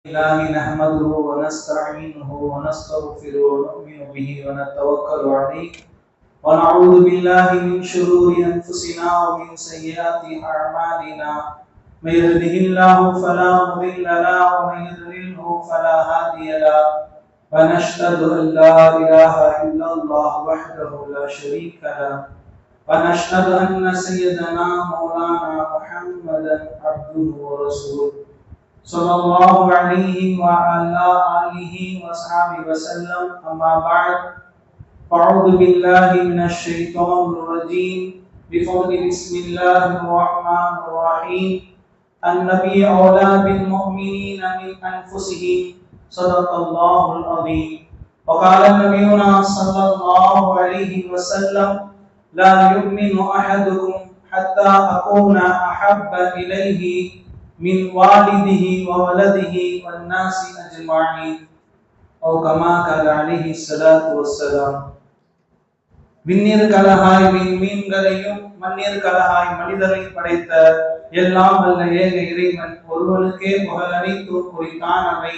الله نحمده ونستعينه ونستغفره ونؤمن به ونتوكل عليه ونعوذ بالله من شرور أنفسنا ومن سيئات أعمالنا من يهده الله فلا مضل له ومن يضلله فلا هادي له ونشهد أن لا إله إلا الله وحده لا شريك له ونشهد أن سيدنا مولانا محمدا عبده ورسوله صلى الله عليه وعلى آله وصحبه وسلم أما بعد أعوذ بالله من الشيطان الرجيم بفضل بسم الله الرحمن الرحيم النبي أولى بالمؤمنين من أنفسهم صدق الله العظيم وقال نبينا صلى الله عليه وسلم لا يؤمن أحدكم حتى أكون أحب إليه من والده وولده والناس أجمعين أو كما قال عليه الصلاة والسلام விண்ணீர் கலகாய் மீன்களையும் மண்ணீர் கலகாய் மனிதரை படைத்த எல்லாம் வல்ல ஏக இறைவன் ஒருவனுக்கே புகழ் அனைத்தும் குறித்தான் அவை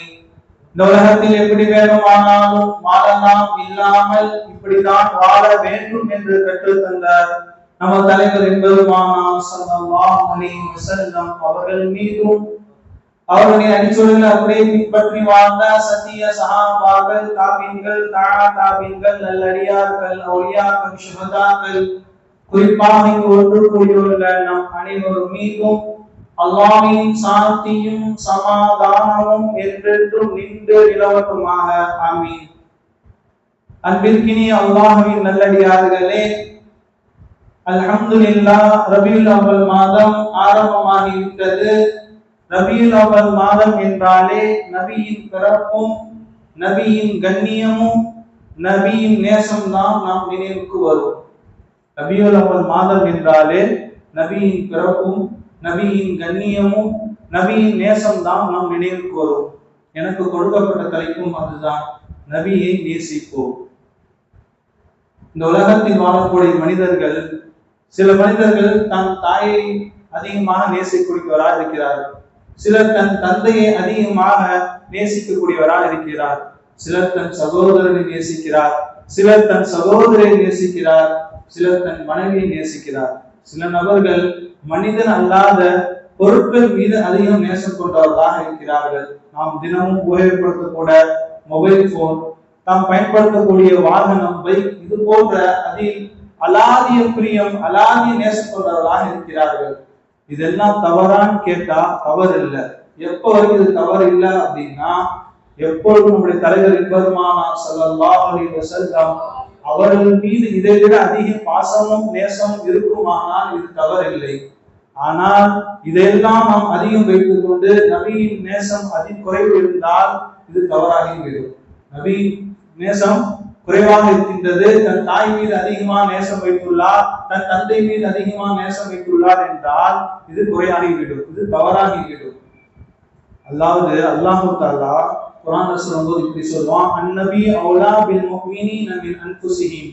இந்த உலகத்தில் எப்படி வேணுமானாலும் வாழலாம் இல்லாமல் இப்படிதான் வாழ வேண்டும் என்று கற்றுத் தந்தார் நம்ம தலைவர் என்பதுமானார் ஸல்லல்லாஹு அலைஹி வஸல்லம் அவர்கள் மீதும் அவருடைய அடிச்சொல்களை அப்படியே பின்பற்றி வாழ்ந்த சத்திய சஹாபாக்கள் தாபீன்கள் தாபீன்கள் நல்லடியார்கள் அவுலியாக்கள் ஷுஹதாக்கள் குறிப்பாக இங்கு ஒன்று கூடியுள்ள நம் அனைவர் மீதும் அல்லாஹ்வின் சாந்தியும் சமாதானமும் என்றென்றும் நின்று நிலவட்டுமாக ஆமீன். அன்பிற்கினிய அல்லாஹ்வின் நல்லடியார்களே, அல்ஹம்துலில்லாஹ், ரபியுல் அவ்வல் மாதம் ஆரம்பமாகிவிட்டது. ரபியுல் அவ்வல் மாதம் என்றாலே நபியின் பிறப்பும் நபியின் கண்ணியமும் நபியின் நேசம் தான் நாம் நினைவுக்கு வரும். ரபியுல் அவ்வல் மாதம் என்றாலே நபியின் பிறப்பும் நபியின் கண்ணியமும் நபியின் நேசம் தான் நாம் நினைவுக்கு வரும். எனக்கு கொடுக்கப்பட்ட தலைப்பும் அதுதான், நபியை நேசிப்போம். இந்த உலகத்தில் வாழக்கூடிய மனிதர்கள், சில மனிதர்கள் தன் தாயை அதிகமாக நேசிக்கக்கூடியவராக இருக்கிறார்கள், சிலர் தன் தந்தையை அதிகமாக நேசிக்கக்கூடியவராக இருக்கிறார், சிலர் தன் சகோதரனை நேசிக்கிறார், சிலர் தன் சகோதரை நேசிக்கிறார், சிலர் தன் மனைவியை நேசிக்கிறார். சில நபர்கள் மனிதன் அல்லாத பொருட்கள் மீது அதிகம் நேசம் கொண்டவர்களாக இருக்கிறார்கள். நாம் தினமும் உபயோகப்படுத்தக்கூட மொபைல் போன், நாம் பயன்படுத்தக்கூடிய வாகனம், பைக், இது போன்ற அதில் அலாதிய பிரியம் அலாதிய நேசம் கொண்டவர்களாக இருக்கிறார்கள். இதெல்லாம் தவறான்னு கேட்டா தவறு இல்லை. எப்போ வரைக்கும் இது தவறு இல்லை அப்படின்னா, எப்பொழுதும் நம்முடைய தலைவர் பெருமானார் ஸல்லல்லாஹு அலைஹி வஸல்லம் அவர்கள் மீது இதை விட அதிக பாசமும் நேசமும் இருக்குமானால் இது தவறு இல்லை. ஆனால் இதையெல்லாம் நாம் அதிகம் வைத்துக் கொண்டு நபியின் நேசம் குறைவு இருந்தால் இது தவறாகிவிடும். நபியின் நேசம் குறைவாக இருக்கின்றது, தன் தாய் மீது அதிகமாக நேசம் வைத்துள்ளார், தன் தந்தை மீது அதிகமாக நேசம் வைத்துள்ளார் என்றால் இது குறையாகிவிடும், இது தவறாகிவிடும். அதாவது அல்லாஹ் தஆலா குர்ஆன்ல சொல்லும்போது இப்படி சொல்வான், அன்னபி அவுலா பில் முஃமினீன மின் அன்ஃபுஸிஹிம்,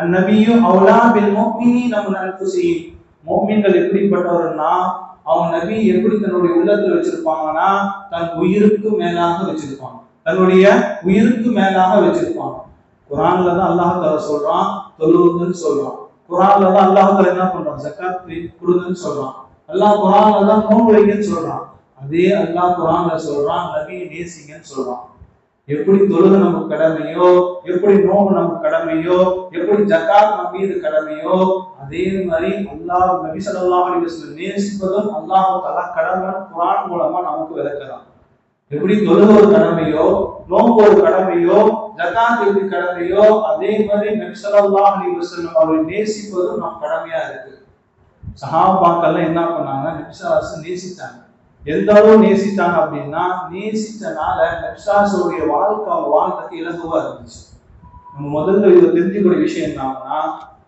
அன்னபியு அவுலா பில் முஃமினீன மின் அன்ஃபுஸிஹிம். முஃமின்கள் எப்படிப்பட்டவர்னா, அவங்க நபி எப்படி தன்னுடைய உள்ளத்துல வச்சிருப்பாங்கன்னா, தன் உயிருக்கு மேலாக வச்சிருப்பாங்க, தன்னுடைய உயிருக்கு மேலாக வச்சிருப்பாங்க. குர்ஆன்ல தான் அல்லாஹ் தஆலா சொல்றான் தொழுவுன்னு சொல்றான், குர்ஆன்ல தான் அல்லாஹ் தஆலா என்ன பண்றான், ஜகாத் கொடுங்கன்னு சொல்றான், அல்லாஹ் குர்ஆன்ல தான் நோன்பு வைங்கன்னு சொல்றான். அதே அல்லாஹ் குர்ஆன்ல சொல்றான் நபியை நேசிங்கன்னு சொல்றான். எப்படி தொழுகை நமக்கு கடமையோ, எப்படி நோன்பு நமக்கு கடமையோ, எப்படி ஜகாத் நம்ம மீது கடமையோ, அதே மாதிரி அல்லாஹ் நபி ஸல்லல்லாஹு அலைஹி வஸல்லம் நேசிப்பதும் அல்லாஹ் தஆலா கடமை குர்ஆன் மூலமா நமக்கு விளக்குறான். எப்படி தொழுகை ஒரு கடமையோ, நோன்பு ஒரு கடமையோ, ஜகாத் எப்படி கடமையோ, அதே மாதிரி நபி ஸல்லல்லாஹு அலைஹி வஸல்லம் அவரை நேசிப்பதும் நம் கடமையா இருக்கு. சஹாபாக்கள் என்ன பண்ணாங்க, நபி ஸல்லல்லாஹு அலைஹி வஸல்லம் நேசித்தாங்க. எந்த அளவு நேசித்தாங்க அப்படின்னா, நேசித்தனால நபி ஸல்லல்லாஹு அலைஹி வாழ்க்கை இலகுவா இருந்துச்சு. நம்ம முதல்ல இதை தெரிஞ்சுக்கூடிய விஷயம் என்னன்னா,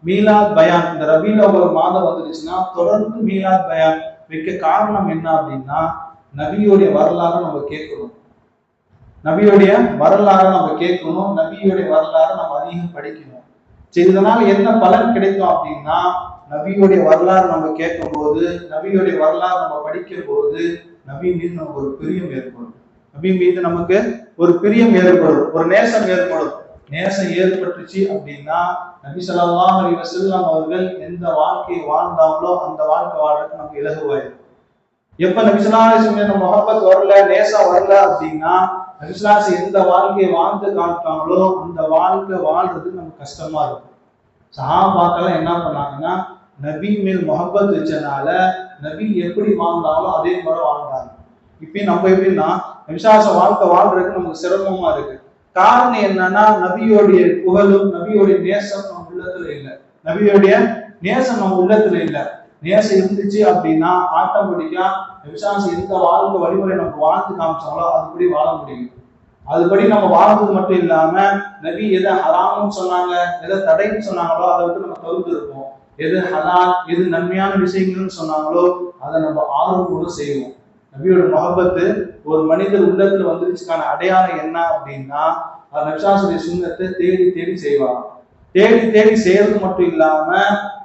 மீலாத் பயான், இந்த ரபியுல் அவ்வல் மாதம் வந்துருச்சுன்னா தொடர்ந்து மீலாத் பயான் வைக்க காரணம் என்ன அப்படின்னா, நபியுடைய வரலாறு நம்ம கேட்கணும், நபியுடைய வரலாறு நம்ம கேட்கணும், நபியுடைய வரலாறு நம்ம அதிகம் படிக்கணும். சரி, இதனால என்ன பலன் கிடைக்கும் அப்படின்னா, நபியுடைய வரலாறு நம்ம கேட்கும் போது, நபியுடைய வரலாறு நம்ம படிக்கும் போது நபி மீது நமக்கு ஒரு பிரியம் ஏற்படும். நபி மீது நமக்கு ஒரு பிரியம் ஏற்படும், ஒரு நேசம் ஏற்படும். நேசம் ஏற்பட்டுச்சு அப்படின்னா நபி ஸல்லல்லாஹு அலைஹி வஸல்லம் அவர்கள் எந்த வாழ்க்கையை வாழ்ந்தாங்களோ அந்த வாழ்க்கை வாழ்றதுக்கு நமக்கு இலகுவாயிடும். எப்ப நபி ஸல்லல்லாஹு அலைஹி வஸல்லம் முஹப்பத் வரல, நேசம் வரல அப்படின்னா நபி ஸல்லல்லாஹு அலைஹி வஸல்லம் எந்த வாழ்க்கையை வாழ்ந்து காட்டாங்களோ அந்த வாழ்க்கை வாழ்றதுக்கு நமக்கு கஷ்டமா இருக்கும். சஹாபாக்கள் என்ன பண்ணாங்கன்னா நபி மேல் முஹப்பத் வச்சனால நபி எப்படி வாழ்ந்தாங்களோ அதே மாதிரி வாழ்ந்தாங்க. இப்பயும் நம்ம எப்படின்னா விசுவாச வாழ்க்கை வாழ்றதுக்கு நமக்கு சிரமமா இருக்கு. காரணம் என்னன்னா நபியோடைய புகழும் நபியோடைய நேசம் நம்ம உள்ளத்துல இல்லை. நபியோடைய நேசம் நம்ம உள்ளத்துல இல்லை. நேசம் இருந்துச்சு அப்படின்னா ஆட்டோமேட்டிக்கா விசுவாசம் எந்த வாழ்க்கை வழிமுறை நம்ம வாழ்ந்து காமிச்சாங்களோ அதுபடி வாழ முடியும். அதுபடி நம்ம வாழ்ந்தது மட்டும் இல்லாம நபி எதை ஹராம்னு சொன்னாங்க, எதை தடைன்னு சொன்னாங்களோ அதை விட்டு நம்ம தவிர்த்து இருப்போம். எது ஹலால், எது நன்மையான விஷயங்கள்னு சொன்னாங்களோ அதை நம்ம ஆர்வம் செய்வோம். நபியோட முஹப்பத்து ஒரு மனிதர் உள்ளத்துல வந்துருச்சுக்கான அடையாளம் என்ன அப்படின்னா நபிஸாசுடைய சுன்னத்தை தேடி தேடி செய்வாங்க. தேடி தேடி செய்யறது மட்டும் இல்லாம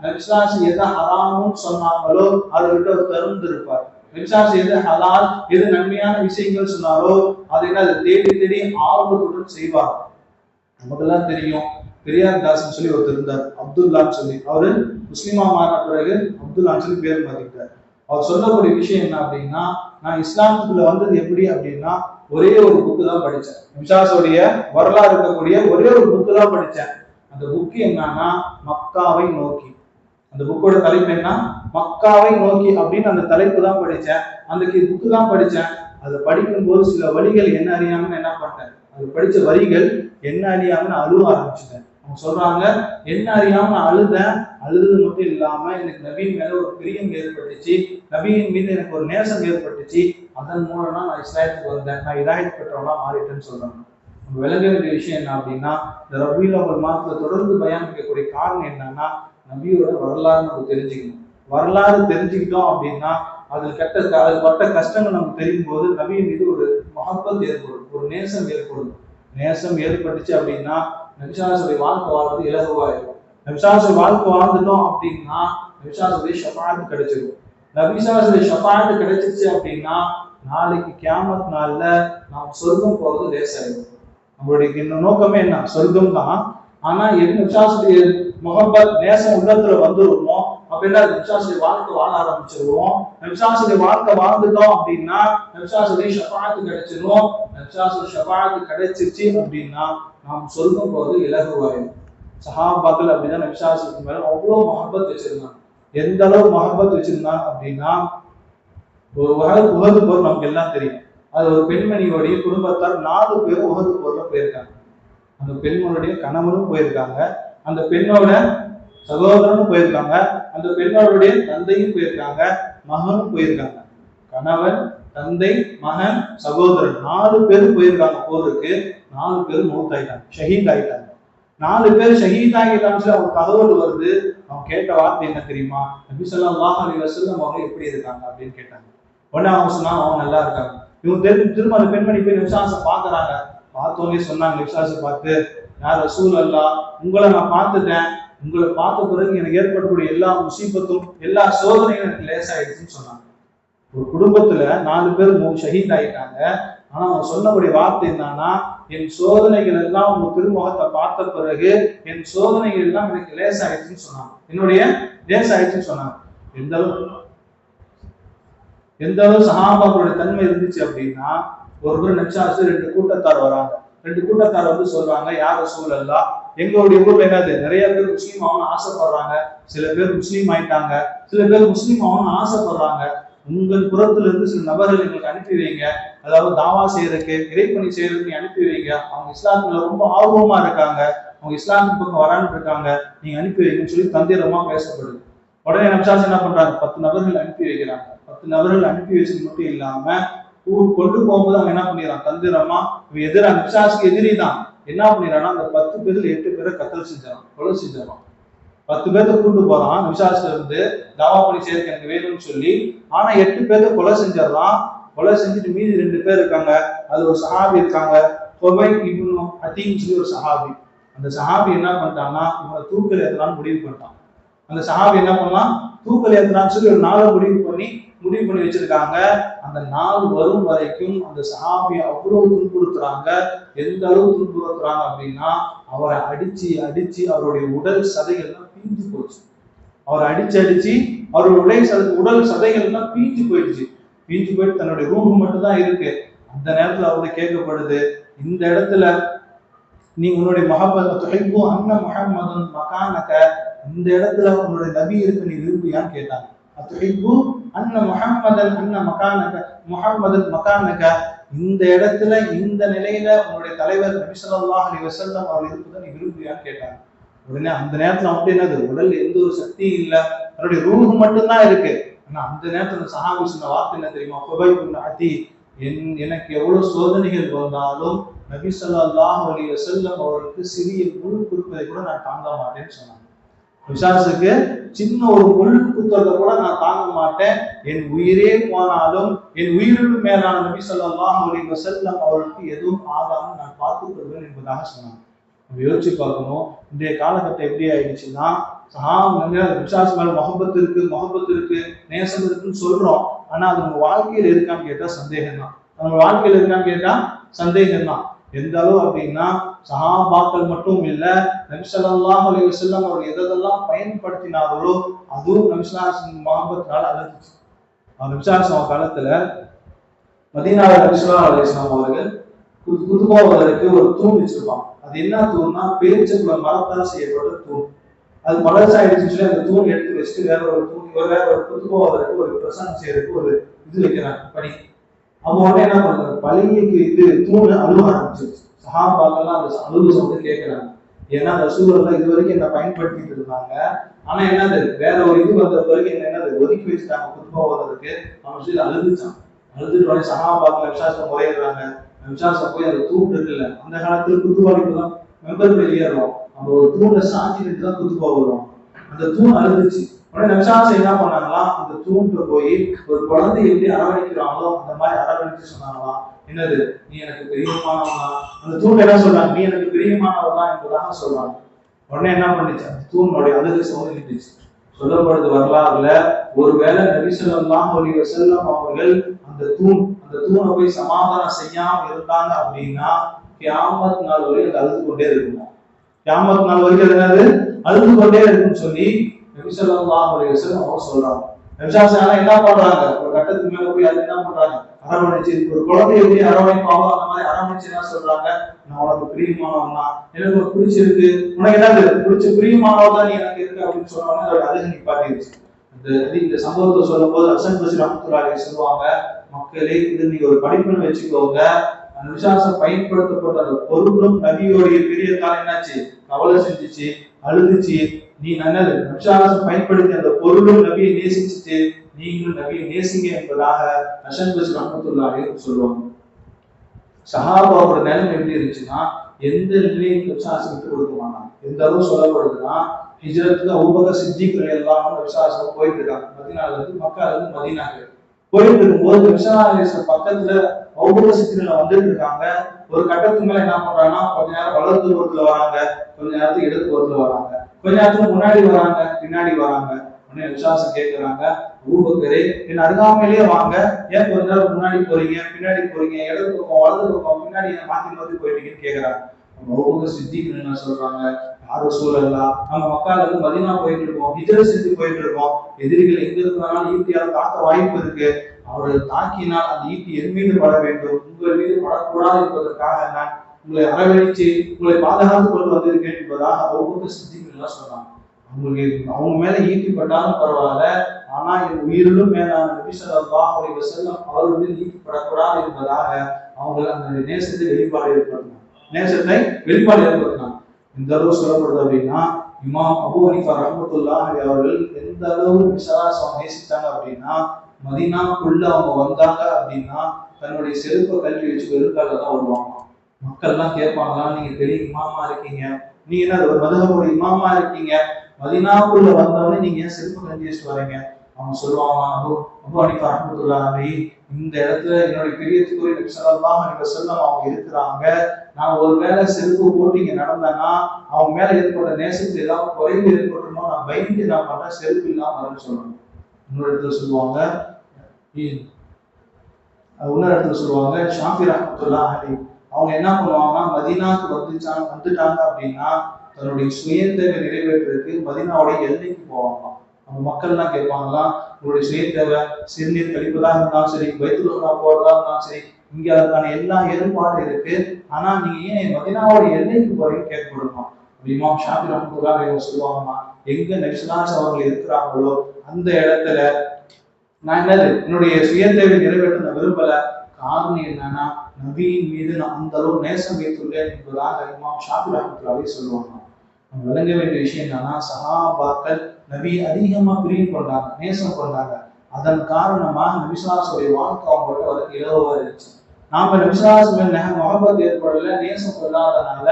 நபிஸாசு எதை ஹராம்னு சொன்னாங்களோ அதை விட்டு அவர் தருந்து இருப்பார். நபிஸாசு எது ஹலால், எது நன்மையான விஷயங்கள் சொன்னாரோ அதை தேடி தேடி ஆர்வத்துடன் செய்வார். நமக்கெல்லாம் தெரியும், பெரியார் தாசன் சொல்லி ஒருத்தர் இருந்தார், அப்துல்லான்னு சொல்லி. அவரு முஸ்லிமா மாறின பிறகு அப்துல்லான்னு சொல்லி பேர் மாறிட்டார். அவர் சொல்லக்கூடிய விஷயம் என்ன அப்படின்னா, நான் இஸ்லாமுக்குள்ள வந்தது எப்படி அப்படின்னா ஒரே ஒரு புக்கு தான் படித்தேன். நபிஸாசுடைய வரலாறு இருக்கக்கூடிய ஒரே ஒரு புக்கு தான் படித்தேன். அந்த புக்கு என்னன்னா மக்காவை நோக்கி. அந்த புக்கோட தலைப்பு என்ன, மக்காவை நோக்கி அப்படின்னு அந்த தலைப்பு தான் படித்தேன். அந்த புக்கு தான் படித்தேன். அதை படிக்கும்போது சில வரிகள் என்ன அறியாமன்னு என்ன பண்ணேன், அது படித்த வரிகள் என்ன அறியாமன்னு அழுவ ஆரம்பிச்சுட்டேன். அவங்க சொல்றாங்க, என்ன அறியாம நான் அழுது மட்டும் இல்லாம எனக்கு நபியின் மேல ஒரு பிரியம் ஏற்பட்டுச்சு, நபியின் மீது எனக்கு ஒரு நேசம் ஏற்பட்டுச்சு. அதன் மூலமா நான் இஸ்லாத்துக்கு வந்தேன், நான் இதாயத் பெற்றவனா மாறிட்டேன்னு சொல்றாங்க. நம்ம விளங்க வேண்டிய விஷயம் என்ன அப்படின்னா இந்த ரபீஉல் அவ்வல் மாதத்துல தொடர்ந்து பயானிக்கக்கூடிய காரணம் என்னன்னா நபியோட வரலாறு நம்ம தெரிஞ்சுக்கணும். வரலாறு தெரிஞ்சுக்கிட்டோம் அப்படின்னா அதில் பட்ட கஷ்டங்கள் நமக்கு தெரியும் போது நபியின் மீது ஒரு முஹப்பத் ஏற்படும், ஒரு நேசம் ஏற்படும். நேசம் ஏற்பட்டுச்சு அப்படின்னா நபிஸாசுடைய வாழ்க்கை வாழ்றது இலகுவாயிடும். நபிஸாசுடைய வாழ்க்கை வாழ்ந்துட்டோம் அப்படின்னா நபிஸாசுடைய ஷஃபாஅத் கிடைச்சிடும். நபிஸாசுடைய ஷஃபாஅத் கிடைச்சிருச்சு அப்படின்னா நாளைக்கு கியாமத் நாள்ல நாம் சொர்க்கம் போறது லேசாயிடும். நம்மளுடைய நோக்கமே என்ன, சொர்க்கம் தான். ஆனா எது நபிஸாசுடைய முஹப்பத் நேசம் உள்ளத்துல வந்துருமோ அப்படின்னா நபிஸாசுடைய வாழ்க்கை வாழ ஆரம்பிச்சிருவோம். நபிஸாசுடைய வாழ்க்கை வாழ்ந்துட்டோம் அப்படின்னா நபிஸாசுடைய ஷஃபாஅத் கிடைச்சிடும். நபிஸாசுடைய ஷஃபாஅத் கிடைச்சிருச்சு அப்படின்னா நாம் சொர்க்கம் போறது இலகுவாயிடும். சஹாபாக்கள் அப்படிதான் நபிஸாசுக்கு மேல அவ்வளவு முஹப்பத் வச்சிருந்தாங்க. எந்த அளவு முஹப்பத் வச்சிருந்தாங்க அப்படின்னா ஒரு உஹது போர் நமக்கு எல்லாம் தெரியும். அது ஒரு பெண்மணியோடைய குடும்பத்தார் 4 பேர் உஹது போர்ல போயிருக்காங்க. அந்த பெண்மணியுடைய கணவனும் போயிருக்காங்க, அந்த பெண்ணோட சகோதரனும் போயிருக்காங்க, அந்த பெண்ணோடைய தந்தையும் போயிருக்காங்க, மகனும் போயிருக்காங்க. கணவன், தந்தை, மகன், சகோதரன் 4 பேர் போயிருக்காங்க போருக்கு. 4 பேர் மௌத் ஆயிட்டாங்க, ஷஹீத் ஆயிட்டாங்க. 4 பேர் ஷஹீத் ஆகிட்டான்னு சொல்லி அவங்க தகவல் வருது. அவங்க கேட்ட வார்த்தை என்ன தெரியுமா, நபி ஸல்லல்லாஹு அலைஹி வஸல்லம் அவங்க எப்படி இருக்காங்க அப்படின்னு கேட்டாங்க. உடனே அவங்க சொன்னாங்க அவங்க நல்லா இருக்காங்க. இவங்க திரும்ப அந்த பெண்மணி போய் நபிஸாசை பாக்குறாங்க. பார்த்தோன்னே சொன்னாங்க நபிஸாசை பார்த்து, யார் ரசூல் அல்லாஹ், உங்களை நான் பார்த்துட்டேன், உங்களை பார்த்த பிறகு எனக்கு ஏற்படக்கூடிய எல்லா முசீபத்தும் எல்லா சோதனையும் எனக்கு லேசாயிடுச்சுன்னு சொன்னாங்க. ஒரு குடும்பத்துல 4 பேர் ஷஹீத் ஆயிட்டாங்க. ஆனா அவங்க சொல்லக்கூடிய வார்த்தை என்னன்னா, என் சோதனைகள் எல்லாம் உங்க திருமுகத்தை பார்த்த பிறகு என் சோதனைகள் எல்லாம் எனக்கு லேசாயிடுச்சுன்னு சொன்னாங்க. என்னுடைய லேசாயிடுச்சுன்னு சொன்னாங்க. எந்த அளவு சஹாபாக்களுடைய தன்மை இருந்துச்சு அப்படின்னா ஒரு நபிஸாசு 2 கூட்டத்தார் வராங்க. 2 கூட்டத்தார் வந்து சொல்றாங்க, யார் ரசூல் அல்லாஹ், எங்களுடைய ஊர்ல என்னது நிறைய பேர் முஸ்லீம் ஆகணும்னு ஆசைப்படுறாங்க, சில பேர் முஸ்லீம் ஆயிட்டாங்க, சில பேர் முஸ்லீம் ஆகணும்னு ஆசைப்படுறாங்க. உங்கள் புறத்துல இருந்து சில நபர்கள் எங்களுக்கு அனுப்பி வைங்க, அதாவது தாவா செய்யறதுக்கு இறைப்பணி செய்யறதுக்கு அனுப்பி வைங்க. அவங்க இஸ்லாத்துல ரொம்ப ஆர்வமா இருக்காங்க, அவங்க இஸ்லாமுக்கு பக்கம் வரான்னு இருக்காங்க, நீங்க அனுப்பி வைங்கன்னு சொல்லி தந்திரமா பேசப்படுது. உடனே நபிஸாசு என்ன பண்றாங்க, 10 நபர்கள் அனுப்பி வைக்கிறாங்க. 10 நபர்கள் அனுப்பி வச்சது மட்டும் இல்லாம கொண்டு போகும்போது அவங்க என்ன பண்ணிடுறாங்க, தந்திரமா நபிஸாசுக்கு எதிரி தான் என்ன பண்ணிடுறாங்கன்னா அந்த 10 பேர்ல 8 பேரை கத்தல் செஞ்சான், கொலை செஞ்சான். 10 பேர்த்த கூட்டு போறான் நபிஸாசுல இருந்து தாவா பண்ணி சேர்க்க எனக்கு வேணும்னு சொல்லி. ஆனா 8 பேர்த்த கொலை செஞ்சிடறான். கொலை செஞ்சுட்டு மீதி 2 பேர் இருக்காங்க. அது ஒரு சஹாபி இருக்காங்க, ஹுபை இப்னு அதீம் சொல்லி ஒரு சஹாபி. அந்த சஹாபி என்ன பண்ணிட்டான்னா இவனை தூக்கில் ஏற்றலாம்னு முடிவு பண்ணிட்டான். அந்த சஹாபி என்ன பண்ணலாம், தூக்கல் ஏத்துறான்னு சொல்லி ஒரு நாளை முடிவு பண்ணி வச்சிருக்காங்க. அந்த நாள் வரும் வரைக்கும் அந்த சஹாபியை அவ்வளவு துன்புறுத்துறாங்க. எந்த அளவு துன்புறுத்துறாங்க அப்படின்னா, அவரை அடிச்சு அவருடைய உடல் சதைகள்லாம் பீஞ்சு போச்சு. அவரை அடிச்சு அவருடைய உடல் சதைகள்லாம் பீஞ்சு போயிட்டு தன்னுடைய ரூஹ் மட்டும் தான் இருக்கு. அந்த நேரத்துல அவருக்கு கேட்கப்படுது, இந்த இடத்துல நீ உன்னுடைய மஹப்பத் அன்ன முஹம்மதன் மகானக, இந்த இடத்துல உன்னுடைய நபி இருக்கு நீ விரும்பியான்னு கேட்டாங்க. அன்ன முஹம்மதன் அன்ன மகானக முஹம்மதன் மகானக, இந்த இடத்துல இந்த நிலையில உன்னுடைய தலைவர் நபி ஸல்லல்லாஹு அலைஹி வஸல்லம் அவர் இருப்பதை நீ விரும்பியான்னு கேட்டாங்க. உடனே அந்த நேரத்துல மட்டும் என்னது, உடல் எந்த ஒரு சக்தியும் இல்லை, அவருடைய ரூஹ் மட்டும்தான் இருக்கு. ஆனா அந்த நேரத்துல சஹாபி சொன்ன வார்த்தை என்ன தெரியுமா? எனக்கு எவ்வளவு சோதனைகள் வந்தாலும் நபி ஸல்லல்லாஹு அலைஹி வஸல்லம் அவர்களுக்கு சிறிய முள் குறுப்பதை கூட நான் தாங்க மாட்டேன்னு சொன்னாங்க. விசாசுக்கு சின்ன ஒரு முள் குத்துறதை கூட நான் தாங்க மாட்டேன், என் உயிரே போனாலும் என் உயிரிலும் மேலான நபி ஸல்லல்லாஹு அலைஹி வஸல்லம் அவர்களுக்கு எதுவும் ஆகாம நான் பார்த்துக் கொள்வேன் என்பதாக சொன்னாங்க. நம்ம யோசிச்சு பார்க்கணும், இன்றைய காலகட்டம் எப்படி ஆயிடுச்சுன்னா, விசாசு மேல முகப்பத்து இருக்கு நேசம் இருக்குன்னு சொல்றோம். ஆனா அது நம்ம வாழ்க்கையில இருக்கான்னு கேட்டா சந்தேகம் தான். நம்ம வாழ்க்கையில இருக்கான்னு கேட்டா சந்தேகம் தான். எந்த அளவு அப்படின்னா, சஹாபாக்கள் மட்டும் இல்ல, நபி ஸல்லல்லாஹு அலைஹி வஸல்லம் அவர் எதெல்லாம் பயன்படுத்தினார்களோ அதுவும் நபி ஸல்லல்லாஹு முகப்பத்தினால அழைச்சிச்சு. நபி ஸல்லல்லாஹு காலத்துல மதீனாவில் நபி ஸல்லல்லாஹு அலைஹி வஸல்லம் அவர்கள் குதுபாவதற்கு ஒரு தூண் வச்சிருப்பாங்க. அது என்ன தூண்னா, பேரிச்சம்பழ மரத்தால் செய்யப்பட்ட தூண். அது பழசாயிடுச்சுன்னு சொல்லி அந்த தூண் எடுத்து வச்சுட்டு வேற ஒரு குதுபாவதற்கு ஒரு பிரசங்கம் செய்யறதுக்கு ஒரு இது வைக்கிறாங்க பணி. அவங்க உடனே என்ன பண்றாங்க, பள்ளிக்கு இது தூண் அழுவ ஆரம்பிச்சிருச்சு. சஹாபாக்கெல்லாம் அந்த அழுவு சவுண்ட் கேட்கிறாங்க. ஏன்னா அந்த சூழல்லாம் இது வரைக்கும் என்ன பயன்படுத்திட்டு இருந்தாங்க. ஆனா என்னது, வேற ஒரு இது வந்த வரைக்கும் என்னது ஒதுக்கி வச்சுட்டாங்க குதுபாவதற்கு. அவங்க சொல்லி அழுதுட்டு உடனே சஹாபாக்கள் விசாசம் முறையிடுறாங்க. விசாசம் போய் அந்த தூண் இருக்குல்ல, அந்த காலத்துல குத்துபாடிக்கெல்லாம் மெம்பர் வெளியேறோம், அந்த ஒரு தூண்ல சாஞ்சிட்டு தான் குத்துபா வருவோம். அந்த தூண் அழுதுச்சு. உடனே விசாசம் என்ன பண்ணாங்களாம், அந்த தூண்ல போய் ஒரு குழந்தை எப்படி அரவணைக்கிறாங்களோ அந்த மாதிரி அரவணைச்சு சொன்னாங்களாம், என்னது, நீ எனக்கு பிரியமானவனா. அந்த தூண் என்ன சொல்றாங்க, நீ எனக்கு பிரியமானவதான் என்பதாக சொல்றாங்க. உடனே என்ன பண்ணிச்சு, அந்த தூணுடைய அழுது சவுண்ட் நின்றுச்சு. சொல்லப்படுது வரலாறுல, ஒருவேளை நபி ஸல்லல்லாஹு அலைஹி வஸல்லம் அவர்கள் அந்த தூணை போய் சமாதானம் செய்யாம இருந்தாங்க அப்படின்னா கியாமத் நாள் வரைக்கும் அழுது கொண்டே இருக்கணும். கியாமத் நாள் வரைக்கும் என்னது, அழுது கொண்டே இருக்குன்னு சொல்லி நபி ஸல்லல்லாஹு அலைஹி வஸல்லம் அவங்க சொல்றாங்க. நபிசாசனம் என்ன பண்றாங்க, ஒரு கட்டத்துக்கு மேல போய் அது என்ன பண்றாங்க, அரவணைச்சு ஒரு குழந்தைய எப்படி அரவணைப்பாங்களோ அந்த மாதிரி அரவணைச்சு என்ன சொல்றாங்க, நான் உனக்கு பிரியமானவன் தான், எனக்கு ஒரு பிடிச்சிருக்கு, உனக்கு என்னது பிடிச்ச பிரியமானவன் தான் நீ எனக்கு இருக்கு அப்படின்னு சொன்னாங்க. அதோட அழுகு நிப்பாட்டிருச்சு. இந்த சம்பவத்தை சொல்லும் போது ஹசன் பஸ்ரி ரஹ்மத்துல்லாஹி அலைஹி சொல்லுவாங்க, மக்களே இது நீங்க ஒரு படிப்புன்னு வச்சுக்கோங்க, அந்த விசுவாசம் பயன்படுத்தப்பட்ட அந்த பொருளும் நபியோடைய பிரியத்தால் என்னாச்சு, கவலை செஞ்சுச்சு, அழுதுச்சு. நீ நல்லது விசுவாசம் பயன்படுத்தி அந்த பொருளும் நபியை நேசிச்சுட்டு நீங்களும் நபியை நேசிங்க என்பதாக ஹசன் பஸ்ரி ரஹ்மத்துல்லாஹி அலைஹி சொல்லுவாங்க. சஹாபாவோட நிலைமை எப்படி இருந்துச்சுன்னா, எந்த நிலையும் விசுவாசம் விட்டு கொடுக்க மாட்டாங்க. எந்த அளவு சொல்லப்படுதுன்னா, ஹிஜ்ரத்துக்கு அபூபக்கர் சித்திக் எல்லாம் விசுவாசம் போயிட்டு இருக்காங்க. மதீனால இருந்து மக்கால இருந்து மதீனாக்கு போயிட்டு இருக்கும்போது விஸ்வநாதேஸ்வரர் பக்கத்துல அபூபக்கர் சித்திக்ல வந்துட்டு இருக்காங்க. ஒரு கட்டத்துக்கு மேல என்ன பண்றாங்கன்னா, கொஞ்ச நேரம் வலது தூரத்துல வராங்க, கொஞ்ச நேரத்துக்கு இடது தூரத்துல வராங்க, கொஞ்ச நேரத்துக்கு முன்னாடி வராங்க, பின்னாடி வராங்க. உடனே விசுவாசம் கேட்கிறாங்க, அபூபக்கரே என் அருகாமையிலேயே வாங்க, ஏன் கொஞ்ச நேரம் முன்னாடி போறீங்க, பின்னாடி போறீங்க, இடது பக்கம் வலது பக்கம் பின்னாடி மாத்தி போயிட்டீங்கன்னு கேட்கிறாங்க. அபூபக்கர் சித்திக் என்ன சொல்றாங்க, யாரும் சூழல்லா, நம்ம மக்கால இருந்து மதீனா போயிட்டு இருக்கோம், ஹிஜ்ரத் செஞ்சு போயிட்டு இருக்கோம், எதிரிகள் எங்க இருக்கிறாலும் ஈட்டியால் தாக்க வாய்ப்பு இருக்கு, அவர்கள் தாக்கினால் அந்த ஈட்டி என் மீது பட வேண்டும், உங்கள் மீது படக்கூடாது என்பதற்காக நான் உங்களை அரவணைச்சு உங்களை பாதுகாத்து கொண்டு வந்திருக்கேன் என்பதாக அபூபக்கர் சித்திக் எல்லாம் சொல்றாங்க. அவங்க மேல ஈட்டி பட்டாலும் பரவாயில்ல, ஆனா என் உயிரிலும் மேலான நபி ஸல்லல்லாஹு அலைஹி வஸல்லம் அவர்கள் மீது ஈட்டி படக்கூடாது என்பதாக அவங்க அந்த நேசத்தை வெளிப்பாடு ஏற்படுத்தினாங்க. இந்த அளவு சொல்லப்படுது அப்படின்னா, இமாம் அபூ ஹனீஃபா ரஹ்மத்துல்லாஹி அவர்கள் எந்த அளவு விசுவாசம் நேசித்தாங்க அப்படின்னா, மதீனாக்குள்ள அவங்க வந்தாங்க அப்படின்னா தன்னுடைய செருப்பை கல்வி வச்சு வெறுக்கால தான் வருவாங்க. மக்கள்லாம் கேட்பாங்களா, நீங்க பெரிய இமாமா இருக்கீங்க, நீங்க என்ன ஒரு மதுஹபுடைய இமாமா இருக்கீங்க, மதீனாக்குள்ள வந்தவனே நீங்க ஏன் செருப்பு கல்வி வச்சுட்டு வரீங்க? அவங்க சொல்லுவாங்க, அபூ ஹனீஃபா ரஹ்மத்துல்லாஹி, இந்த இடத்துல என்னுடைய பிரியத்துக்குரிய நபி ஸல்லல்லாஹு அலைஹி வஸல்லம் அவங்க இருக்கிறாங்க, நான் ஒருவேளை செருப்பு போட்டு இங்க நடந்தேன்னா அவங்க மேல ஏற்பட்ட நேசத்துல ஏதாவது குறைவு ஏற்பட்டுமோ நான் பயந்து என்ன பண்றேன், செருப்பு இல்லாம வரேன்னு சொல்றாங்க. இன்னொரு இடத்துல சொல்லுவாங்க ஷாஃபி ரஹ்மத்துல்லாஹி அலைஹி அவங்க என்ன பண்ணுவாங்கன்னா, மதீனாவுக்கு வந்துட்டாங்க அப்படின்னா தன்னுடைய சுய தேவை நிறைவேற்றுறதுக்கு மதீனாவுடைய எல்லைக்கு போவாங்க. அவங்க மக்கள் எல்லாம் கேட்பாங்களாம், உங்களுடைய சுய தேவை சிறுநீர் கழிப்பதா இருந்தாலும் சரி, வயிற்றுலா போறதா இருந்தாலும் சரி, இங்க அதுக்கான எல்லா ஏற்பாடும் இருக்கு. ஆனா நீங்க ஏன் மதீனாவுடைய எல்லைக்கு போறீங்கன்னு கேட்கப்படுமா? இமாம் ஷாஃபி ரஹ்மத்துல்லாஹி அலைஹி சொல்லுவாங்கன்னா, எங்க நபி ஸல்லல்லாஹு அலைஹி வஸல்லம் அவர்கள் இருக்கிறாங்களோ அந்த இடத்துல நான் என்னுடைய சுய தேவை நிறைவேற்ற நான் விரும்பல. காரணம் என்னன்னா, நபியின் மீது நான் அந்த அளவு நேசம் வைத்துள்ளேன் என்பதாக இமாம் ஷாஃபி ரஹ்மத்துல்லாஹி சொல்லுவாங்க. நம்ம விளங்க வேண்டிய விஷயம் என்னன்னா, சஹாபாக்கள் நபி அதிகமா பிரியம் கொண்டாங்க, நேசம் கொண்டாங்க. அதன் காரணமா நபி ஸல்லல்லாஹு அலைஹி வஸல்லம் வாழ்க்கை அவங்கள்ட்ட வர இலவா இருந்துச்சு. நாம நபி ஸல்லல்லாஹு அலைஹி வஸல்லம் முஹப்பத் ஏற்படல, நேசம் கொள்ளாதனால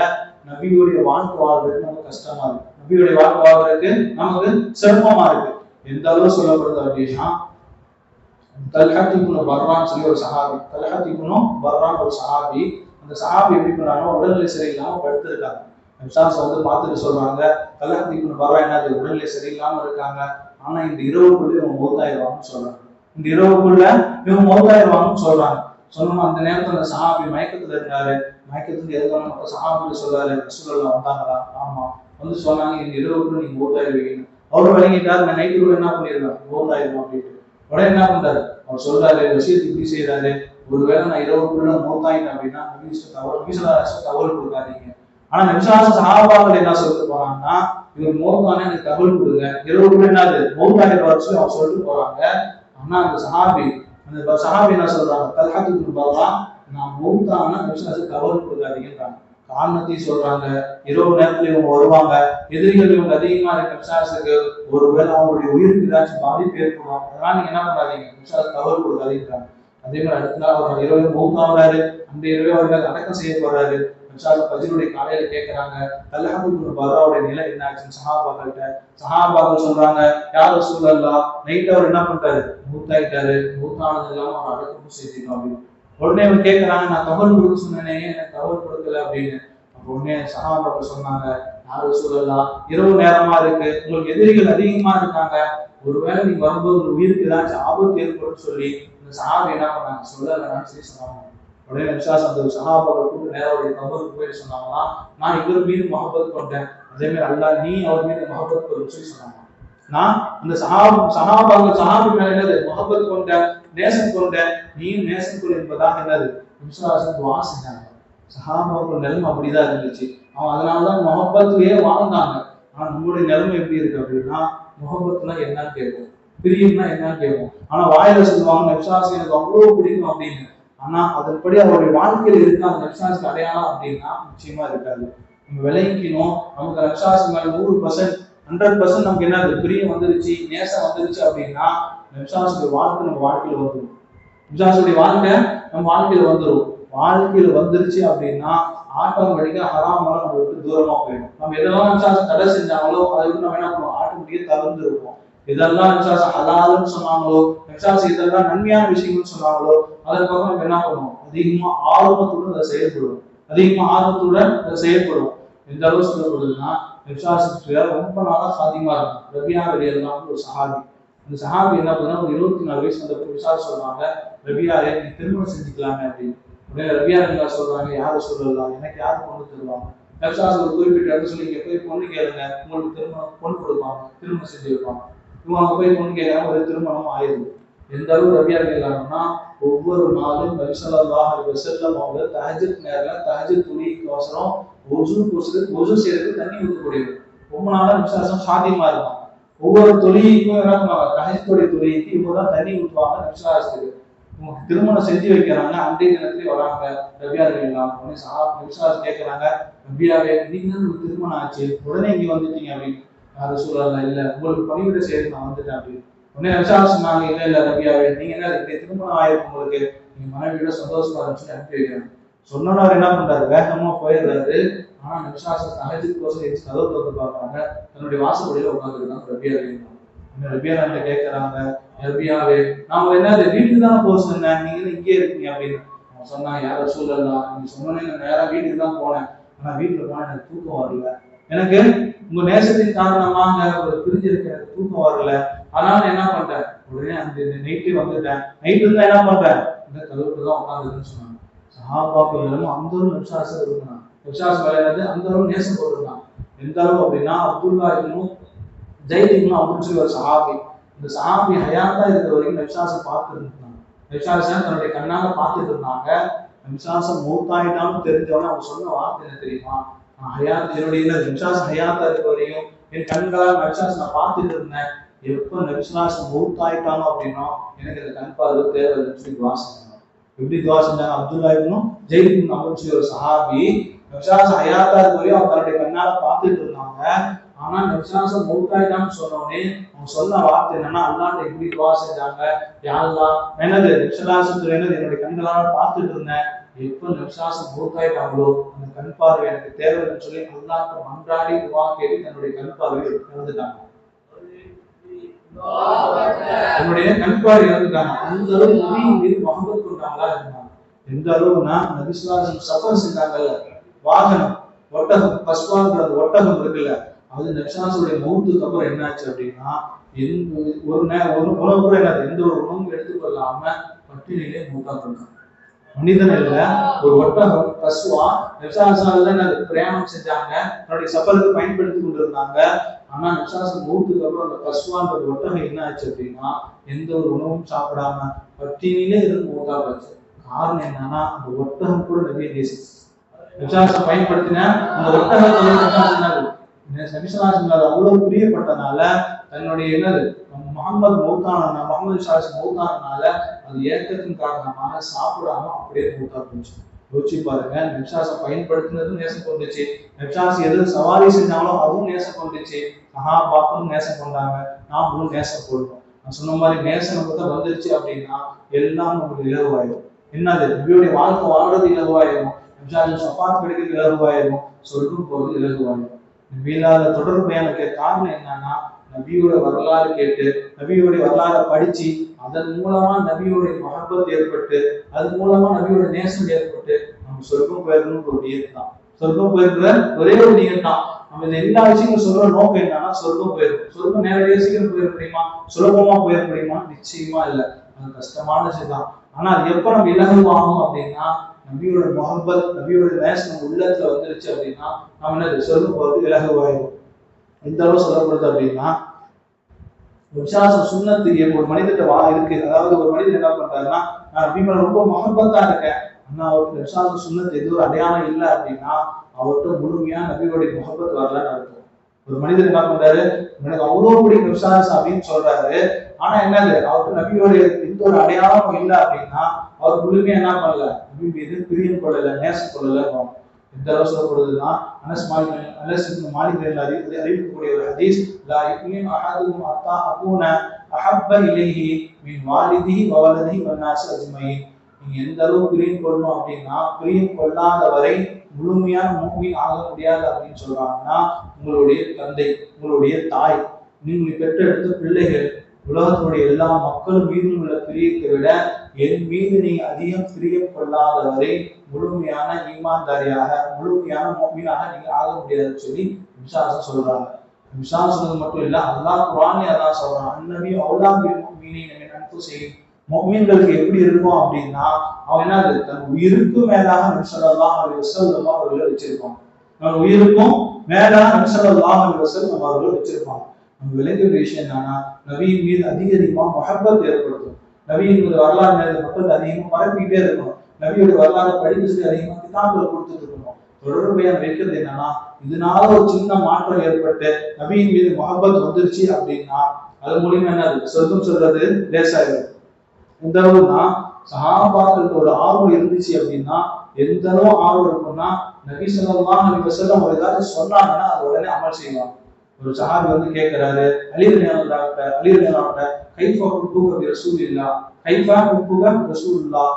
நபியுடைய வாழ்க்கை வாழ்றதுக்கு நமக்கு கஷ்டமா இருக்கு. நபியுடைய வாழ்க்கை வாழ்றதுக்கு நமக்கு சிரமமா இருக்கு. எந்த அளவு சொல்லப்படுது அப்படின்னா, தல்ஹத் இப்னு பர்ரான் சொல்லி ஒரு சஹாபி, தல்ஹத் இப்னு பர்ரான் ஒரு சஹாபி. அந்த சஹாபி எப்படி பண்ணாங்க, உடல்நிலை சரியில்லாம படுத்திருக்காங்க. நபிசாஸ் வந்து பார்த்துட்டு சொல்றாங்க, தல்ஹத் இப்னு பர்ரான் என்னது உடல்நிலை சரியில்லாம இருக்காங்க, ஆனா இந்த இரவுக்குள்ள இவங்க மௌத்தாயிருவாங்கன்னு சொல்றாங்க. இந்த இரவுக்குள்ள இவங்க மௌத்தாயிருவாங்கன்னு சொல்றாங்க. சொன்னோம் அந்த நேரத்துல அந்த சஹாபி மயக்கத்துல இருந்தாரு. மயக்கத்துக்கு எதுக்கான மற்ற சஹாபிகள் சொல்றாரு, ரசூலுல்லாஹ் வந்தாங்களா? ஆமா. வந்து சொன்னாங்க, இந்த இரவுக்குள்ள நீங்க மௌத்தாயிருவீங்க. அவரு வழங்கிட்டாரு, நான் நைட்டுக்குள்ள என்ன பண்ணிருவேன், மௌத்தாயிருவோம் அப்படின்ட்டு. உடனே என்ன பண்றாரு, அவர் சொல்றாரு, விஷயத்தை இப்படி செய்யறாரு, ஒருவேளை நான் இரவுக்குள்ள மௌத்தாயிட்டேன் அப்படின்னா தகவல் கொடுக்காதீங்க. ஆனா நபிசாச சஹாபாக்கள் என்ன சொல்லிட்டு போறாங்கன்னா, இவர் மௌத்தானே எனக்கு தகவல் கொடுங்க, இரவுக்குள்ள என்னது மௌத்தாயிரம் சொல்லி அவங்க சொல்லிட்டு போறாங்க. ஆனா அந்த சஹாபி என்ன சொல்றாங்க, தல்ஹத் இப்னு பர்ரான் நான் மௌத்தான நபிசாச தகவல் கொடுக்காதீங்கன்றாங்க. காரணத்தை சொல்றாங்க, இரவு நேரத்துல இவங்க வருவாங்க, எதிரிகள் இவங்க அதிகமா இருக்க நபிசாசுக்கு ஒருவேளை அவங்களுடைய உயிருக்கு ஏதாச்சும் பாதிப்பு ஏற்படும், அதனால நீங்க என்ன பண்ணாதீங்க, நபிசாசு தகவல் கொடுக்காதீங்கன்றாங்க. அதே மாதிரி அடுத்த நாள் அவர் இரவு மௌத்தாகிறாரு, அந்த இரவே அவர்கள் அடக்கம் செய்யப்படுறாரு. நபிசாசு ஃபஜ்ருடைய காலையில கேட்கிறாங்க, தல்ஹத் இப்னு பர்ராவுடைய நிலை என்ன ஆச்சுன்னு சஹாபாக்கள்கிட்ட. சஹாபாக்கள் சொல்றாங்க, யார் ரசூலல்லாஹ், நைட் அவர் என்ன பண்றாரு, மௌத்தாயிட்டாரு, மௌத்தானது இல்லாம அவர் அடக்கம் செய்யணும் அப்படின்னு. உடனே அவர் கேட்கிறாங்க, நான் தகவல் கொடுக்க சொன்னேனே, எனக்கு தகவல் கொடுக்கல அப்படின்னு. உடனே சஹாபாக்கள் சொன்னாங்க, யார் ரசூலல்லாஹ், இரவு நேரமா இருக்கு, உங்களுக்கு எதிரிகள் அதிகமா இருக்காங்க, ஒருவேளை நீங்க வரும்போது ஒரு உயிருக்கு ஏதாச்சும் ஆபத்து ஏற்படும் சொல்லி இந்த சஹாபி என்ன பண்ணாங்க, சொல்லலன்னு சொல்லி சொன்னாங்க. உடனே நபிசாஸ் அந்த சஹாபாக்கள் கூட நேரவுடைய கபருக்கு போய் சொன்னாங்களா, நான் இவர் மீது முஹப்பத் கொண்டேன், அதே மாதிரி அல்லாஹ் நீ அவர் மீது முஹப்பத் கொண்டு சொல்லி சொன்னாங்க. நான் அந்த சஹாபி மேல என்னது முஹப்பத் கொண்டேன், நேசம் கொண்டேன், நீ நேசம் கொள் என்பதாக என்னது நபிசாஸ் துஆ செஞ்சாங்க. சஹாபாக்கள் நிலைமை அப்படிதான் இருந்துச்சு. அவன் அதனாலதான் முஹப்பத்திலேயே வாழ்ந்தாங்க. ஆனா நம்மளுடைய நிலைமை எப்படி இருக்கு அப்படின்னா, முஹப்பத்னா என்னன்னு கேட்கும், பிரியம்னா என்னன்னு கேட்கும். ஆனா வாயில சொல்லுவாங்க நபிசாஸ் எனக்கு அவ்வளவு பிடிக்கும் அப்படின்னு. ஆனா அதன்படி அவருடைய வாழ்க்கையில இருக்க அந்த நபிசாஸ்க்கு அடையாளம் அப்படின்னா நிச்சயமா இருக்காது. நம்ம விளைவிக்கணும், நமக்கு நபிசாஸ் மேல 100% நமக்கு என்ன பிரியம் வந்துருச்சு, நேசம் வந்துருச்சு அப்படின்னா நபிசாஸுடைய வாழ்க்கை நம்ம வாழ்க்கையில வந்துடும். நபிசாஸுடைய வாழ்க்கை நம்ம வாழ்க்கையில வந்துடும். வாழ்க்கையில வந்துருச்சு அப்படின்னா ஆட்டோமேட்டிக்கா ஹராமால நம்ம விட்டு தூரமா போயிடும். நம்ம எதெல்லாம் நபிசாஸ் தடை செஞ்சாங்களோ அதை விட்டு நம்ம என்ன பண்ணுவோம், ஆட்டோமேட்டிக்கா தவிர்த்து இருப்போம். இதெல்லாம் நபிசாஸ் ஹலால்னு சொன்னாங்களோ, நபிசாஸ் இதெல்லாம் நன்மையான விஷயங்கள்னு சொன்னாங்களோ, அதற்காக நம்ம என்ன பண்ணுவோம், அதிகமா ஆர்வத்துடன் அதை செயல்படும். எந்த அளவு சொல்லப்படுதுன்னா, நபிசாஸுக்கு ரொம்ப நாளா சாதியமா இருக்கும். ரபியா ரலியல்லாஹு ஒரு சஹாபி. அந்த சஹாபி என்ன பண்ணா, ஒரு 24 வயசு வந்தப்போ நபிசாஸ் சொல்றாங்க, ரபியாவே நீ திருமணம் செஞ்சுக்கலாமே அப்படின்னு. உடனே ரபியா ரலியல்லாஹு சொல்றாங்க, யாரை சொல்லலாம், எனக்கு யாரு பொண்ணு தருவாங்க? நபிசாஸ் ஒரு குறிப்பிட்ட இடத்துல சொல்லி, இங்க போய் பொண்ணு கேளுங்க, உங்களுக்கு பொண்ணு கொடுப்பாங்க, திருமணம் செஞ்சு வைப்பாங்க. இவங்க போய் பொண்ணு கேட்கறாங்க, ஒரு திருமணம் ஆயிடுது. எந்த அளவு ரபியா ரலியல்லாஹுன்னா ஒவ்வொரு நாளும் நபி ஸல்லல்லாஹு அலைஹி வஸல்லம் அவங்க தஹஜ்ஜுத் நேரத்துல தஹஜ்ஜுத் தொழுகைக்கோசரம் ஒஜு செய்யறதுக்கு தண்ணி ஊற்றக்கூடியது. ரொம்ப நாளா நபிசாசம் சாத்தியமா இருப்பாங்க. ஒவ்வொரு தொழுகைக்கும் என்ன பண்ணுவாங்க, தஹஜ்ஜுடைய தொழுகைக்கு இவங்க தான் தண்ணி ஊற்றுவாங்க நபிசாசத்துக்கு. உங்களுக்கு திருமணம் செஞ்சு வைக்கிறாங்க, அன்றைய தினத்திலே வராங்க ரபியா ரலியல்லாஹு. நபிசாஸ் கேட்கறாங்க, ரபியாவே நீங்க உங்களுக்கு திருமணம் ஆச்சு, உடனே இங்க வந்துட்டீங்க அப்படின்னு. யாரும் சொல்லல, இல்ல உங்களுக்கு பணிவிட செய்து நான் வந்துட்டேன் அப்படின்னு. உடனே நபிசாஸ் சொன்னாங்க, இல்ல ரபியாவே நீங்க என்ன திருமணம் ஆயிருக்கு, உங்களுக்கு நீங்க மனைவியோட சந்தோஷமா இருந்துச்சு அனுப்பி வைக்கிறாங்க. சொன்னோன்னு அவர் என்ன பண்றாரு, வேகமா போயிடுறாரு. ஆனா நபிசாஸ் தஹஜ்ஜுத்கோசரம் எச்சு கதவு திறந்து பார்க்கறாங்க, தன்னுடைய வாசப்படியில உட்கார்ந்துருக்காங்க ரபியா ரலியல்லாஹு. ரபியா ரலியல்லாஹு கேட்கறாங்க, ரபியாவே நாம என்னது வீட்டுக்கு தானே போக சொன்னேன், நீங்க இங்கே இருக்கீங்க அப்படின்னு. சொன்னா, யார ரசூலல்லாஹ் நீங்க சொன்னோன்னே நான் நேரா வீட்டுக்கு தான் போனேன், ஆனா வீட்டுல போனா எனக்கு தூக்கம் வரல, எனக்கு உங்க நேசத்தின் காரணமாக ஒரு பிரிஞ்சிருக்க எனக்கு தூக்கம் வரல, அதனால நான் என்ன பண்றேன், உடனே அந்த நைட்டு வந்துட்டேன். நைட்டு இருந்தா என்ன பண்றேன், இந்த கதவுக்கு தான் உட்காந்துருக்குன்னு சொன்னாங்க. சஹாபாக்கள் அந்த ஒரு விசுவாசம் இருந்தான். விசுவாசம் விளையாடுறது அந்த ஒரு நேசம் போட்டிருந்தான். எந்த அளவு அப்படின்னா அப்துல்லா இப்னு ஜெயித் இப்னு அப்படின்னு சொல்லி ஒரு சஹாபி. இந்த சஹாபி ஹயாத்தா இருக்கிற வரைக்கும் விசுவாசம் பார்த்துட்டு இருந்தாங்க. விசுவாசம் தன்னுடைய கண்ணால பார்த்துட்டு இருந்தாங்க. விசுவாசம் மூத்தாயிட்டான்னு தெரிஞ்சவன அவங்க சொன்ன வார்த்தை என்ன தெரியுமா, ஹயாத் என்னுடைய விசுவாசம் ஹயாத்தா இருக்க வரையும் என் கண்களால் விசுவாசம் நான் பார்த்துட்டு இருந்தேன். எப்போ விசுவாசம் மூத்தாயிட்டானோ அப்படின்னா எனக்கு இந்த கண் பார்வை தேவைன்னு சொல்லி துவா செஞ்சாங்க. எப்படி துவா செஞ்சாங்க, அப்துல்லா இப்னு ஜெயித் இப்னு அப்படின்னு சொல்லி ஒரு சஹாபி விசுவாசம் ஹயாத்தா இருக்க வரையும் அவங்க தன்னுடைய கண்ணால பார்த்துட்டு இருந்தாங்க. ஆனா விசுவாசம் மூத்தாயிட்டான்னு சொன்னோடனே அவங்க சொன்ன வார்த்தை என்னன்னா, அல்லாஹ்ட்ட எப்படி துவா செஞ்சாங்க, யா அல்லாஹ் என்னது விசுவாசத்துல என்னது என்னுடைய கண்களால பார்த்துட்டு இருந்தேன், எப்போ விசுவாசம் மூத்தாயிட்டாங்களோ அந்த கண் பார்வை எனக்கு தேவைன்னு சொல்லி அல்லாஹ்ட்ட மன்றாடி துவா கேட்டு தன்னுடைய கண் பார்வையை இழந்துட்டாங்க. என்னுடைய கண் பார்வை இழந்துட்டாங்க. அந்த அளவு நபியின் மீது முகமது கொண்டவங்களா இருந்தாங்க. எந்த அளவுனா நபிசுல்லாஹ் சஃபர் செஞ்சாங்கல்ல, வாகனம் ஒட்டகம், பஸ்வாங்கிற ஒட்டகம் இருக்குல்ல, அது நபிசுல்லாஹ்வுடைய மௌத்துக்கு அப்புறம் என்னாச்சு அப்படின்னா ஒரு உணவு கூட என்னது எந்த ஒரு உணவும் எடுத்துக்கொள்ளாம பட்டினியிலே மூத்தா பண்ணாங்க. மனிதன் இல்ல, ஒரு ஒட்டகம் பசுவா நபிசுல்லாஹ் பிரயாணம் செஞ்சாங்க, தன்னுடைய சஃபருக்கு பயன்படுத்தி கொண்டிருந்தாங்க. ஆனா நபிசுல்லாஹ் மௌத்துக்கு அப்புறம் அந்த பசுவான்ற ஒட்டகம் என்ன ஆச்சு அப்படின்னா எந்த ஒரு உணவும் சாப்பிடாம பட்டினியிலே இருந்து மூத்தா போச்சு. காரணம் என்னன்னா அந்த ஒட்டகம் கூட நபியை நேசிச்சு நபிசுல்லாஹ் பயன்படுத்தின அந்த ஒட்டகத்தை நபிசுல்லாஹ் அவ்வளவு பிரியப்பட்டனால தன்னுடைய என்னது முகமது மௌத்தானனால அது ஏக்கத்தின் காரணமாக சாப்பிடாம அப்படியே மூத்தா போச்சு. யோசிச்சு பாருங்க, நபிசுல்லாஹ் பயன்படுத்தினதும் நேசம் கொண்டுச்சு, நபிசுல்லாஹ் எது சவாரி செஞ்சாங்களோ அதுவும் நேசம் கொண்டுச்சு, சஹாபாக்களும் நேசம் கொண்டாங்க, நாமளும் நேசம் கொள்வோம். நான் சொன்ன மாதிரி நேசம் நமக்கு வந்துருச்சு அப்படின்னா எல்லாம் நமக்கு இலகுவாயிடும். என்னது நபியுடைய வாழ்க்கை வாழ்றது இலகுவாயிடும், நபிசுல்லாஹ் ஷஃபாத் கிடைக்கிறது இலகுவாயிடும், சொர்க்கம் போறது இலகுவாயிடும். நபியில்லாத தொடர்பு எனக்கு காரணம் என்னன்னா நபியோட வரலாறு கேட்டு நபியோடைய வரலாறை படிச்சு அதன் மூலமா நபியோடைய மஹப்பத் ஏற்பட்டு அதன் மூலமா நபியோட நேசம் ஏற்பட்டு நம்ம சொர்க்கம் போயிருக்கணும் ஒரு நியத் தான். சொர்க்கம் போயிருக்கிற ஒரே ஒரு நியத் தான். நம்ம இந்த எல்லா விஷயங்களும் சொல்ற நோக்கம் என்னன்னா சொர்க்கம் போயிருக்கும். சொர்க்கம் நேரடியாக சீக்கிரம் போயிட முடியுமா, சுலபமா போயிட முடியுமா, நிச்சயமா இல்லை, அது கஷ்டமான விஷயம். ஆனா அது எப்ப நம்ம இலகுவாகும் அப்படின்னா நபியோட மஹப்பத் நபியோட நேசம் நம்ம உள்ளத்துல வந்துருச்சு அப்படின்னா நம்ம என்னது சொர்க்கம் போறது இலகுவாயிடும். எந்த அளவு சொல்லப்படுது அப்படின்னா விசுவாசம் சுன்னத்து ஒரு மனிதர்கிட்ட இருக்கு. அதாவது ஒரு மனிதர் என்ன பண்றாருன்னா நான் நபிமேல ரொம்ப மஹப்பத்தா இருக்கேன், ஆனா அவருக்கு விசுவாசம் சுன்னத்து எதுவும் அடையாளம் இல்லை அப்படின்னா அவர்கிட்ட முழுமையா நபியோடைய மஹப்பத் வரலன்னு அர்த்தம். ஒரு மனிதர் என்ன பண்றாரு, எனக்கு அவ்வளவு பிடிக்கும் விசுவாசம் அப்படின்னு சொல்றாரு, ஆனா என்னது அவருக்கு நபியோடைய எந்த ஒரு அடையாளமும் இல்லை அப்படின்னா அவர் முழுமையா என்ன பண்ணல, நபி மீது பிரியம் கொள்ளல, நேசம் கொள்ளல. இந்த அளவு சொல்லப்படுதுன்னா அனஸ் மாலிக் அறிவிக்கக்கூடிய ஒரு ஹதீஸ், லா யுமினு அஹதுக்கும் ஹத்தா அகூன அஹப்ப இலைஹி மின் வாலிதிஹி வ வலதிஹி வன் நாஸி அஜ்மஈன். நீங்க எந்த அளவு பிரியம் கொள்ளணும் அப்படின்னா பிரியம் கொள்ளாத வரை முழுமையான முஃமின் ஆக முடியாது அப்படின்னு சொல்றாங்கன்னா உங்களுடைய தந்தை, உங்களுடைய தாய், நீங்கள் பெற்றெடுத்த பிள்ளைகள், உலகத்தினுடைய எல்லா மக்களும் மீதும் உள்ள பிரியத்தை விட என் மீது நீங்க அதிகம் பிரியம் கொள்ளாத வரை முழுமையான ஈமான்தாரியாக முழுமையான முஃமினாக நீங்க ஆக முடியாதுன்னு சொல்லி விசுவாசம் சொல்றாங்க. விசுவாசம் சொன்னது மட்டும் இல்ல, அல்லாஹ் குர்ஆன்ல அதான் சொல்றான், அன்னபி அவுலா பில் முஃமினீன மின் அன்ஃபுஸிஹிம். முஃமின்களுக்கு எப்படி இருக்கும் அப்படின்னா அவன் என்ன தன் உயிருக்கு மேலாக நபி ஸல்லல்லாஹு அலைஹி வஸல்லம் அவர்களை வச்சிருப்பான். நம்ம உயிருக்கும் மேலாக நபி ஸல்லல்லாஹு அலைஹி வஸல்லம் அவர்களை வச்சிருப்பாங்க. நம்ம விளங்கிய விஷயம் என்னன்னா நபியின் மீது அதிகமா மஹப்பத் ஏற்படுத்தும். நபியின் மீது வரலாறு மேல மக்கள் அதிகமா பரப்பிக்கிட்டே இருக்கணும். நபியோட வரலாறு படிக்க சொல்லி அதிகமா கிதாபுகள் கொடுத்துட்டு இருக்கணும். தொடர்பையா வைக்கிறது என்னன்னா இதனால ஒரு சின்ன மாற்றம் ஏற்பட்டு நபியின் மீது மஹப்பத் வந்துருச்சு அப்படின்னா அது மூலியமா என்ன சொர்க்கம் சொல்றது லேசாயிடும். எந்த அளவுனா சஹாபாக்களுக்கு ஒரு ஆர்வம் இருந்துச்சு அப்படின்னா எந்த அளவு ஆர்வம் இருக்கும்னா நபி ஸல்லல்லாஹு அலைஹி வஸல்லம் ஒரு ஏதாவது சொன்னாங்கன்னா அது உடனே அமல் செய்வாங்க. ஒரு சஹாபி வந்து கேட்கிறாரு அலி ரலியல்லாஹு அன்ஹு கைஃபா குத்துக பி ரசூலில்லாஹ், கைஃபா குத்துக ரசூலுல்லாஹ்,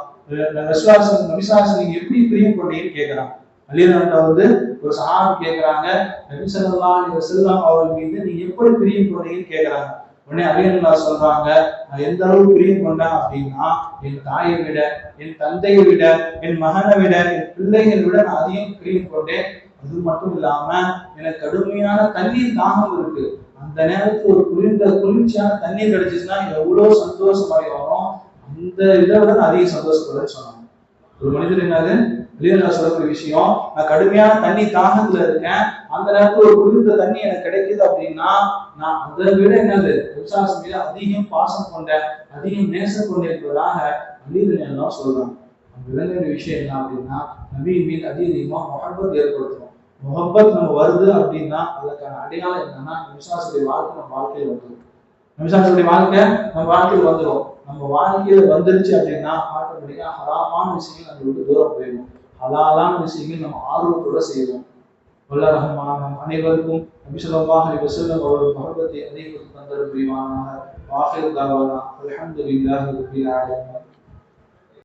நபி ஸல்லல்லாஹு நீங்க எப்படி பிரியம் கொண்டீங்கன்னு கேட்கிறாங்க. அலி ரலியல்லாஹு வந்து ஒரு சஹாபி கேட்கிறாங்க நபி ஸல்லல்லாஹு அலைஹி வஸல்லம் அவர்கள் மீது நீங்க எப்படி பிரியம் கொண்டீங்கன்னு கேட்கிறாங்க. உடனே அலி ரலியல்லாஹு சொல்றாங்க, நான் எந்த அளவு பிரியம் கொண்டேன் அப்படின்னா என் தாயை விட, என் தந்தையை விட, என் மகனை விட, என் பிள்ளைகளை விட நான் அதிகம் பிரியம் கொண்டேன். அது மட்டும் இல்லாம எனக்கு கடுமையான தண்ணீர் தாகம் இருக்கு, அந்த நேரத்துக்கு ஒரு குளிர்ச்சியான தண்ணீர் கிடைச்சிச்சுன்னா எவ்வளவு சந்தோஷம் அடைவானோ அந்த இதை விட நான் அதிக சந்தோஷப்படுறேன்னு சொன்னாங்க. ஒரு மனிதர் என்னது வெளியில சொல்லக்கூடிய விஷயம், நான் கடுமையான தண்ணி தாகத்துல இருக்கேன், அந்த நேரத்துல ஒரு குளிர்ந்த தண்ணி எனக்கு கிடைக்குது அப்படின்னா நான் அதை விட என்னது விசுவாசம் மீது அதிகம் பாசம் கொண்டேன், அதிகம் நேசம் கொண்டேன் என்பதாக வெளியில சொல்றாங்க. அந்த விளங்குற விஷயம் என்ன அப்படின்னா நபியின் மீது அதிகமா முகப்பத் ஏற்படுத்தணும். முகப்பத் நம்ம வருது அப்படின்னா அதுக்கான அடையாளம் என்னன்னா விசுவாசத்துடைய வாழ்க்கை நம்ம வாழ்க்கையில வந்துடும். விசுவாசத்துடைய வாழ்க்கை நம்ம வாழ்க்கையில் வந்துடும். நம்ம வாழ்க்கையில வந்துருச்சு அப்படின்னா ஆட்டோமேட்டிக்கா ஹராமான விஷயங்கள் நம்ம விட்டு தூரம் போயிடும். ஹலாலான விஷயங்கள் நம்ம ஆர்வத்தோட செய்வோம். வல்ல ரஹ்மான் நம் அனைவருக்கும் நபி ஸல்லல்லாஹு அலைஹி வஸல்லம் அவர்கள் முஹப்பத்தை அதிகப்படுத்தி தந்தருள் புரிவானாக. வாஹிர் தாவானா அல்ஹம்துலில்லாஹி ரப்பில் ஆலமீன்.